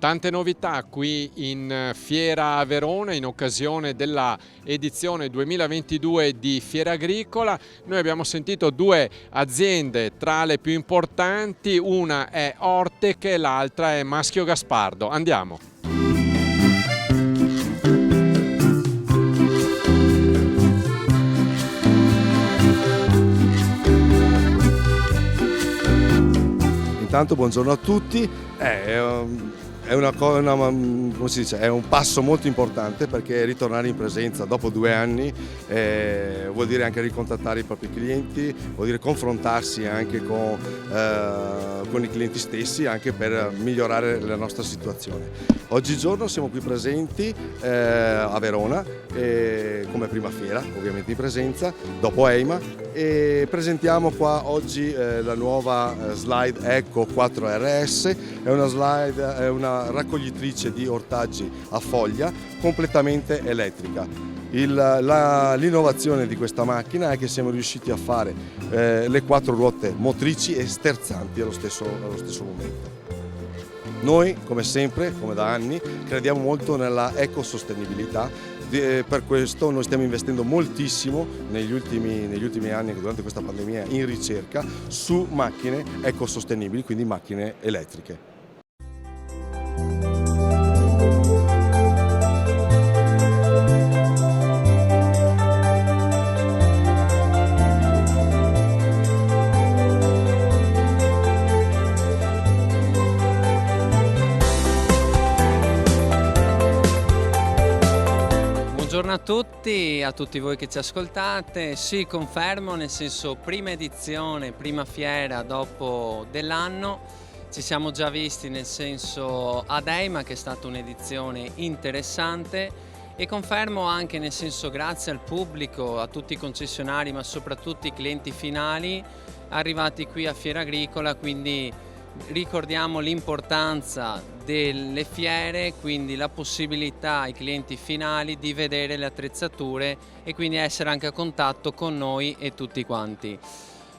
Tante novità qui in Fiera a Verona in occasione della edizione 2022 di Fiera Agricola. Noi abbiamo sentito due aziende tra le più importanti, una è Ortec e l'altra è Maschio Gaspardo. Andiamo! Intanto buongiorno a tutti. È un passo molto importante, perché ritornare in presenza dopo 2 anni vuol dire anche ricontattare i propri clienti, vuol dire confrontarsi anche con i clienti stessi, anche per migliorare la nostra situazione. Oggigiorno siamo qui presenti a Verona come prima fiera, ovviamente in presenza, dopo EIMA, e presentiamo qua oggi la nuova Slide Eco 4RS. È una raccoglitrice di ortaggi a foglia completamente elettrica. L'innovazione di questa macchina è che siamo riusciti a fare le 4 ruote motrici e sterzanti allo stesso momento. Noi, come sempre, come da anni, crediamo molto nella ecosostenibilità. Per questo noi stiamo investendo moltissimo negli ultimi anni, durante questa pandemia, in ricerca su macchine ecosostenibili, quindi macchine elettriche. Buongiorno a tutti voi che ci ascoltate. Sì, confermo, nel senso, prima edizione, prima fiera dopo dell'anno. Ci siamo già visti, nel senso, ad EIMA, che è stata un'edizione interessante, e confermo anche, nel senso, grazie al pubblico, a tutti i concessionari, ma soprattutto i clienti finali arrivati qui a Fiera Agricola. Quindi ricordiamo l'importanza delle fiere, quindi la possibilità ai clienti finali di vedere le attrezzature e quindi essere anche a contatto con noi e tutti quanti.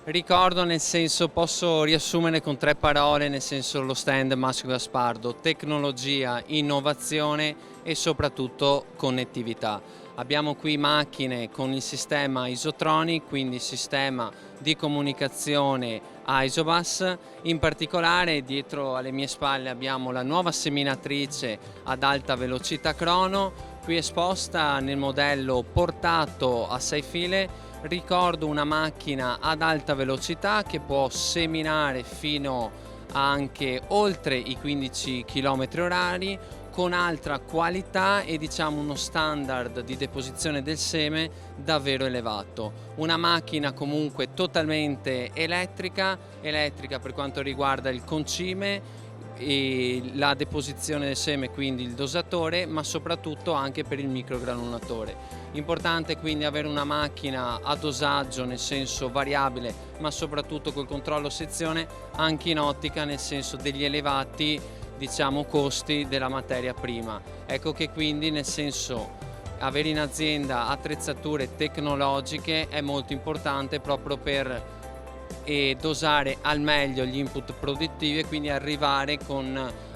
Ricordo, nel senso, posso riassumere con 3 parole, nel senso, lo stand Maschio Gaspardo: tecnologia, innovazione e soprattutto connettività. Abbiamo qui macchine con il sistema Isotronic, quindi sistema di comunicazione Isobus. In particolare, dietro alle mie spalle abbiamo la nuova seminatrice ad alta velocità crono, qui esposta nel modello portato a 6 file. Ricordo una macchina ad alta velocità che può seminare fino anche oltre i 15 km/h, con altra qualità e, diciamo, uno standard di deposizione del seme davvero elevato. Una macchina comunque totalmente elettrica per quanto riguarda il concime e la deposizione del seme, quindi il dosatore, ma soprattutto anche per il microgranulatore. Importante quindi avere una macchina a dosaggio, nel senso variabile, ma soprattutto col controllo sezione anche in ottica, nel senso degli elevati, diciamo, costi della materia prima. Ecco che quindi, nel senso, avere in azienda attrezzature tecnologiche è molto importante proprio per dosare al meglio gli input produttivi e quindi arrivare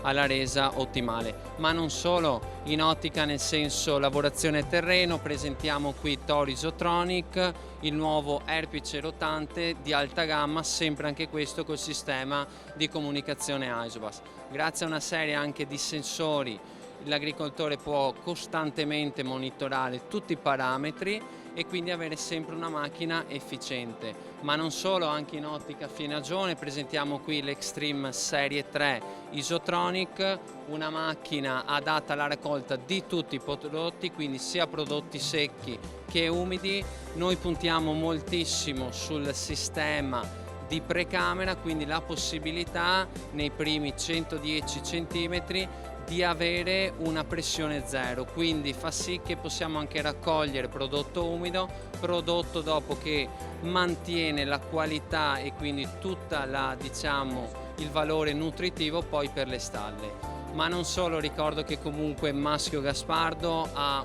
alla resa ottimale. Ma non solo, in ottica, nel senso, lavorazione terreno, presentiamo qui Toro Isotronic, il nuovo erpice rotante di alta gamma, sempre anche questo col sistema di comunicazione Isobus. Grazie a una serie anche di sensori, l'agricoltore può costantemente monitorare tutti i parametri e quindi avere sempre una macchina efficiente. Ma non solo, anche in ottica fienagione presentiamo qui l'Extreme Serie 3 Isotronic, una macchina adatta alla raccolta di tutti i prodotti, quindi sia prodotti secchi che umidi. Noi puntiamo moltissimo sul sistema di precamera, quindi la possibilità nei primi 110 cm di avere una pressione zero, quindi fa sì che possiamo anche raccogliere prodotto umido, prodotto dopo che mantiene la qualità e quindi tutta la, diciamo, il valore nutritivo poi per le stalle. Ma non solo, ricordo che comunque Maschio Gaspardo ha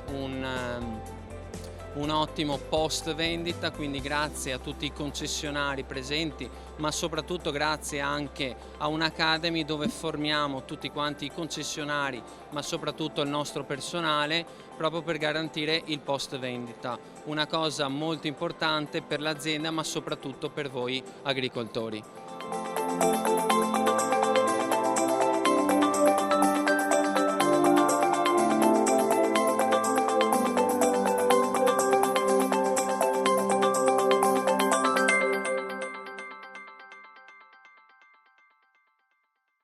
un ottimo post vendita, quindi grazie a tutti i concessionari presenti, ma soprattutto grazie anche a un'Academy dove formiamo tutti quanti i concessionari, ma soprattutto il nostro personale, proprio per garantire il post vendita. Una cosa molto importante per l'azienda, ma soprattutto per voi agricoltori.